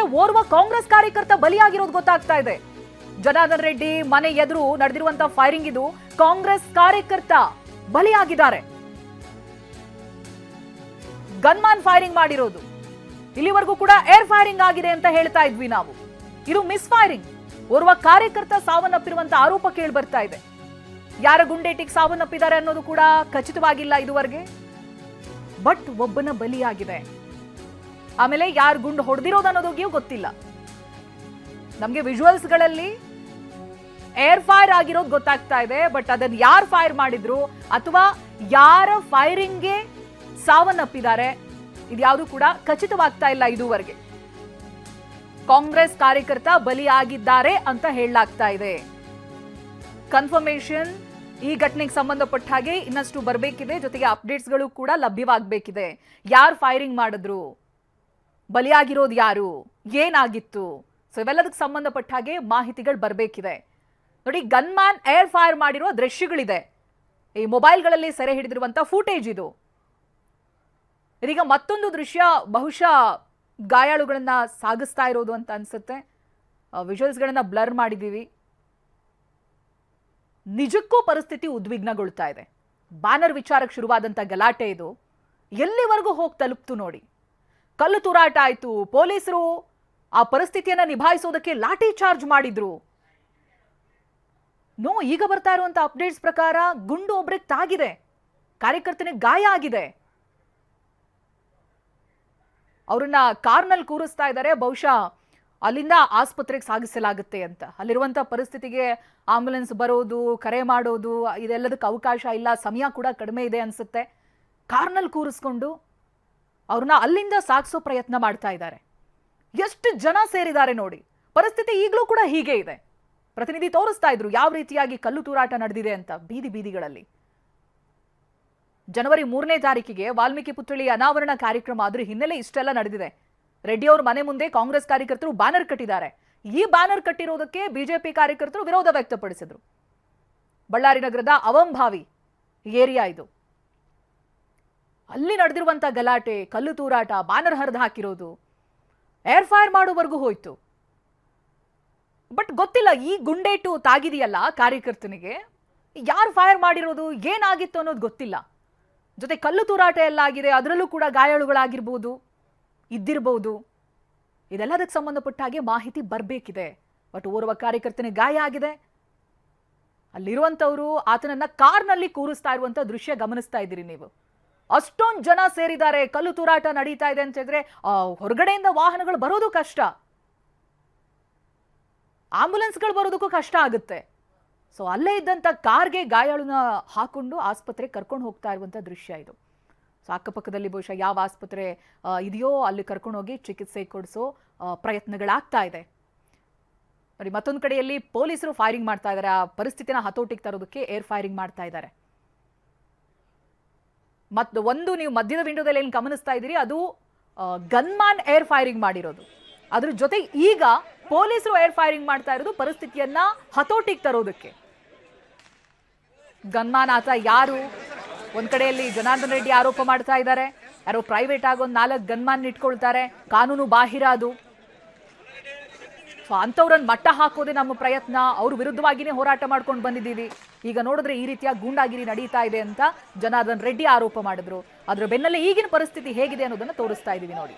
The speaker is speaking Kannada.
ಜೊತೆಗೆ ಓರ್ವ ಕಾಂಗ್ರೆಸ್ ಕಾರ್ಯಕರ್ತ ಬಲಿಯಾಗಿರೋದು ಗೊತ್ತಾಗ್ತಾ ಇದೆ. ಜನಾರ್ದನ್ ರೆಡ್ಡಿ ಮನೆ ಎದುರು ನಡೆದಿರುವಂತಹ ಫೈರಿಂಗ್ ಇದು. ಕಾಂಗ್ರೆಸ್ ಕಾರ್ಯಕರ್ತ ಬಲಿಯಾಗಿದ್ದಾರೆ. ಗನ್ಮ್ಯಾನ್ ಫೈರಿಂಗ್ ಮಾಡಿರೋದು. ಇಲ್ಲಿವರೆಗೂ ಕೂಡ ಏರ್ ಫೈರಿಂಗ್ ಆಗಿದೆ ಅಂತ ಹೇಳ್ತಾ ಇದ್ವಿ ನಾವು. ಇದು ಮಿಸ್ ಫೈರಿಂಗ್. ಓರ್ವ ಕಾರ್ಯಕರ್ತ ಸಾವನ್ನಪ್ಪಿರುವಂತಹ ಆರೋಪ ಕೇಳಿ ಬರ್ತಾ ಇದೆ. ಯಾರ ಗುಂಡೇಟಿಗೆ ಸಾವನ್ನಪ್ಪಿದ್ದಾರೆ ಅನ್ನೋದು ಕೂಡ ಖಚಿತವಾಗಿಲ್ಲ ಇದುವರೆಗೆ. ಬಟ್ ಒಬ್ಬನ ಬಲಿಯಾಗಿದೆ. ಆಮೇಲೆ ಯಾರು ಗುಂಡು ಹೊಡೆದಿರೋದು ಅನ್ನೋದಕ್ಕೆ ಗೊತ್ತಿಲ್ಲ. ನಮ್ಗೆ ವಿಜುವಲ್ಸ್ ಗಳಲ್ಲಿ ಏರ್ ಫೈರ್ ಆಗಿರೋದು ಗೊತ್ತಾಗ್ತಾ ಇದೆ. ಬಟ್ ಅದನ್ನ ಯಾರು ಫೈರ್ ಮಾಡಿದ್ರು ಅಥವಾ ಯಾರ ಫೈರಿಂಗ್ಗೆ ಸಾವನ್ನಪ್ಪಿದ್ದಾರೆ ಇದ್ಯಾವುದು ಕೂಡ ಖಚಿತವಾಗ್ತಾ ಇಲ್ಲ ಇದುವರೆಗೆ. ಕಾಂಗ್ರೆಸ್ ಕಾರ್ಯಕರ್ತ ಬಲಿಯಾಗಿದ್ದಾರೆ ಅಂತ ಹೇಳಲಾಗ್ತಾ ಇದೆ. ಕನ್ಫರ್ಮೇಶನ್ ಈ ಘಟನೆಗೆ ಸಂಬಂಧಪಟ್ಟ ಹಾಗೆ ಇನ್ನಷ್ಟು ಬರಬೇಕಿದೆ. ಜೊತೆಗೆ ಅಪ್ಡೇಟ್ಸ್ಗಳು ಕೂಡ ಲಭ್ಯವಾಗಬೇಕಿದೆ. ಯಾರು ಫೈರಿಂಗ್ ಮಾಡಿದ್ರು, ಬಲಿಯಾಗಿರೋದು ಯಾರು, ಏನಾಗಿತ್ತು, ಸೊ ಇವೆಲ್ಲದಕ್ಕೆ ಸಂಬಂಧಪಟ್ಟ ಹಾಗೆ ಮಾಹಿತಿಗಳು ಬರಬೇಕಿದೆ. ನೋಡಿ, ಗನ್ಮ್ಯಾನ್ ಏರ್ ಫೈರ್ ಮಾಡಿರೋ ದೃಶ್ಯಗಳಿದೆ. ಈ ಮೊಬೈಲ್ಗಳಲ್ಲಿ ಸೆರೆ ಹಿಡಿದಿರುವಂತಹ ಫೂಟೇಜ್ ಇದು. ಇದೀಗ ಮತ್ತೊಂದು ದೃಶ್ಯ ಬಹುಶಃ ಗಾಯಾಳುಗಳನ್ನ ಸಾಗಿಸ್ತಾ ಇರೋದು ಅಂತ ಅನ್ಸುತ್ತೆ. ವಿಜುವಲ್ಸ್ಗಳನ್ನ ಬ್ಲರ್ ಮಾಡಿದೀವಿ. ನಿಜಕ್ಕೂ ಪರಿಸ್ಥಿತಿ ಉದ್ವಿಗ್ನಗೊಳ್ತಾ ಇದೆ. ಬ್ಯಾನರ್ ವಿಚಾರಕ್ಕೆ ಶುರುವಾದಂತ ಗಲಾಟೆ ಇದು ಎಲ್ಲಿವರೆಗೂ ಹೋಗಿ ತಲುಪ್ತು ನೋಡಿ. ಕಲ್ಲು ತೂರಾಟ ಆಯ್ತು. ಪೊಲೀಸರು ಆ ಪರಿಸ್ಥಿತಿಯನ್ನ ನಿಭಾಯಿಸೋದಕ್ಕೆ ಲಾಠಿ ಚಾರ್ಜ್ ಮಾಡಿದ್ರು. ಈಗ ಬರ್ತಾ ಇರುವಂತ ಅಪ್ಡೇಟ್ಸ್ ಪ್ರಕಾರ ಗುಂಡು ಒಬ್ರಿಗೆ ತಾಗಿದೆ, ಕಾರ್ಯಕರ್ತನಿಗೆ ಗಾಯ ಆಗಿದೆ. ಅವ್ರನ್ನ ಕಾರ್ನಲ್ಲಿ ಕೂರಿಸ್ತಾ ಇದ್ದಾರೆ. ಬಹುಶಃ ಅಲ್ಲಿಂದ ಆಸ್ಪತ್ರೆಗೆ ಸಾಗಿಸಲಾಗುತ್ತೆ ಅಂತ. ಅಲ್ಲಿರುವಂತ ಪರಿಸ್ಥಿತಿಗೆ ಆಂಬ್ಯುಲೆನ್ಸ್ ಬರೋದು, ಕರೆ ಮಾಡೋದು ಇದೆಲ್ಲದಕ್ಕೆ ಅವಕಾಶ ಇಲ್ಲ. ಸಮಯ ಕೂಡ ಕಡಿಮೆ ಇದೆ ಅನ್ಸುತ್ತೆ. ಕಾರ್ನಲ್ಲಿ ಕೂರಿಸ್ಕೊಂಡು ಅವ್ರನ್ನ ಅಲ್ಲಿಂದ ಸಾಗಿಸೋ ಪ್ರಯತ್ನ ಮಾಡ್ತಾ ಇದ್ದಾರೆ. ಎಷ್ಟು ಜನ ಸೇರಿದ್ದಾರೆ ನೋಡಿ. ಪರಿಸ್ಥಿತಿ ಈಗಲೂ ಕೂಡ ಹೀಗೆ ಇದೆ. ಪ್ರತಿನಿಧಿ ತೋರಿಸ್ತಾ ಇದ್ರು ಯಾವ ರೀತಿಯಾಗಿ ಕಲ್ಲು ತೂರಾಟ ನಡೆದಿದೆ ಅಂತ ಬೀದಿಗಳಲ್ಲಿ. ಜನವರಿ 3ನೇ ತಾರೀಕಿಗೆ ವಾಲ್ಮೀಕಿ ಪುತ್ಥಳಿ ಅನಾವರಣ ಕಾರ್ಯಕ್ರಮ. ಆದ್ರೆ ಹಿನ್ನೆಲೆ ಇಷ್ಟೆಲ್ಲ ನಡೆದಿದೆ. ರೆಡ್ಡಿ ಅವ್ರ ಮನೆ ಮುಂದೆ ಕಾಂಗ್ರೆಸ್ ಕಾರ್ಯಕರ್ತರು ಬ್ಯಾನರ್ ಕಟ್ಟಿದ್ದಾರೆ. ಈ ಬ್ಯಾನರ್ ಕಟ್ಟಿರೋದಕ್ಕೆ ಬಿಜೆಪಿ ಕಾರ್ಯಕರ್ತರು ವಿರೋಧ ವ್ಯಕ್ತಪಡಿಸಿದ್ರು. ಬಳ್ಳಾರಿ ನಗರದ ಅವಂಭಾವಿ ಏರಿಯಾ ಇದು. ಅಲ್ಲಿ ನಡೆದಿರುವಂತ ಗಲಾಟೆ, ಕಲ್ಲು ತೂರಾಟ, ಬ್ಯಾನರ್ ಹರಿದು ಹಾಕಿರೋದು, ಏರ್ ಫೈರ್ ಮಾಡೋವರೆಗೂ ಹೋಯ್ತು. ಬಟ್ ಗೊತ್ತಿಲ್ಲ, ಈ ಗುಂಡೇಟು ತಾಗಿದೆಯಲ್ಲ ಕಾರ್ಯಕರ್ತನಿಗೆ, ಯಾರು ಫೈರ್ ಮಾಡಿರೋದು, ಏನಾಗಿತ್ತು ಅನ್ನೋದು ಗೊತ್ತಿಲ್ಲ. ಜೊತೆ ಕಲ್ಲು ತೂರಾಟ ಎಲ್ಲ ಆಗಿದೆ. ಅದರಲ್ಲೂ ಕೂಡ ಗಾಯಾಳುಗಳಾಗಿರ್ಬೋದು, ಇದ್ದಿರಬಹುದು. ಇದೆಲ್ಲದಕ್ಕೆ ಸಂಬಂಧಪಟ್ಟ ಹಾಗೆ ಮಾಹಿತಿ ಬರಬೇಕಿದೆ. ಬಟ್ ಓರ್ವ ಕಾರ್ಯಕರ್ತನಿಗೆ ಗಾಯ ಆಗಿದೆ. ಅಲ್ಲಿರುವಂತವರು ಆತನನ್ನ ಕಾರ್ನಲ್ಲಿ ಕೂರಿಸ್ತಾ ಇರುವಂತ ದೃಶ್ಯ ಗಮನಿಸ್ತಾ ಇದ್ದೀರಿ ನೀವು. ಅಷ್ಟೊಂದು ಜನ ಸೇರಿದ್ದಾರೆ. ಕಲ್ಲು ತೂರಾಟ ನಡೀತಾ ಇದೆ ಅಂತ ಹೇಳಿದ್ರೆ ಹೊರಗಡೆಯಿಂದ ವಾಹನಗಳು ಬರೋದು ಕಷ್ಟ, ಆಂಬ್ಯುಲೆನ್ಸ್ಗಳು ಬರೋದಕ್ಕೂ ಕಷ್ಟ ಆಗುತ್ತೆ. ಸೊ ಅಲ್ಲೇ ಇದ್ದಂತ ಕಾರ್ಗೆ ಗಾಯಾಳುನ ಹಾಕೊಂಡು ಆಸ್ಪತ್ರೆಗೆ ಕರ್ಕೊಂಡು ಹೋಗ್ತಾ ಇರುವಂತ ದೃಶ್ಯ ಇದು. ಸೊ ಅಕ್ಕಪಕ್ಕದಲ್ಲಿ ಬಹುಶಃ ಯಾವ ಆಸ್ಪತ್ರೆ ಇದೆಯೋ ಅಲ್ಲಿ ಕರ್ಕೊಂಡು ಹೋಗಿ ಚಿಕಿತ್ಸೆ ಕೊಡಿಸೋ ಪ್ರಯತ್ನಗಳಾಗ್ತಾ ಇದೆ. ನೋಡಿ, ಮತ್ತೊಂದು ಕಡೆಯಲ್ಲಿ ಪೊಲೀಸರು ಫೈರಿಂಗ್ ಮಾಡ್ತಾ ಇದ್ದಾರೆ. ಆ ಪರಿಸ್ಥಿತಿನ ಹತೋಟಿಗೆ ತರೋದಕ್ಕೆ ಏರ್ ಫೈರಿಂಗ್ ಮಾಡ್ತಾ ಇದ್ದಾರೆ. ಮತ್ತು ಒಂದು ನೀವು ಮಧ್ಯದ ವಿಂಡೋದಲ್ಲಿ ಏನು ಗಮನಿಸ್ತಾ ಇದ್ದೀರಿ, ಅದು ಗನ್ಮ್ಯಾನ್ ಏರ್ ಫೈರಿಂಗ್ ಮಾಡಿರೋದು. ಅದ್ರ ಜೊತೆ ಈಗ ಪೊಲೀಸರು ಏರ್ ಫೈರಿಂಗ್ ಮಾಡ್ತಾ ಇರೋದು ಪರಿಸ್ಥಿತಿಯನ್ನ ಹತೋಟಿಗೆ ತರೋದಕ್ಕೆ. ಗನ್ಮ್ಯಾನ್ ಆತ ಯಾರು? ಒಂದ್ ಕಡೆಯಲ್ಲಿ ಜನಾರ್ದನ್ ರೆಡ್ಡಿ ಆರೋಪ ಮಾಡ್ತಾ ಇದ್ದಾರೆ, ಯಾರೋ ಪ್ರೈವೇಟ್ ಆಗಿ ಒಂದು 4 ಗನ್ಮ್ಯಾನ್ ಇಟ್ಕೊಳ್ತಾರೆ, ಕಾನೂನು ಬಾಹಿರ ಅದು. ಸೊ ಅಂಥವ್ರನ್ನ ಮಟ್ಟ ಹಾಕೋದೇ ನಮ್ಮ ಪ್ರಯತ್ನ. ಅವ್ರ ವಿರುದ್ಧವಾಗಿನೇ ಹೋರಾಟ ಮಾಡ್ಕೊಂಡು ಬಂದಿದ್ದೀವಿ. ಈಗ ನೋಡಿದ್ರೆ ಈ ರೀತಿಯ ಗೂಂಡಾಗಿರಿ ನಡೀತಾ ಇದೆ ಅಂತ ಜನಾರ್ದನ್ ರೆಡ್ಡಿ ಆರೋಪ ಮಾಡಿದ್ರು. ಅದ್ರ ಬೆನ್ನಲ್ಲೇ ಈಗಿನ ಪರಿಸ್ಥಿತಿ ಹೇಗಿದೆ ಅನ್ನೋದನ್ನ ತೋರಿಸ್ತಾ ಇದೀವಿ ನೋಡಿ.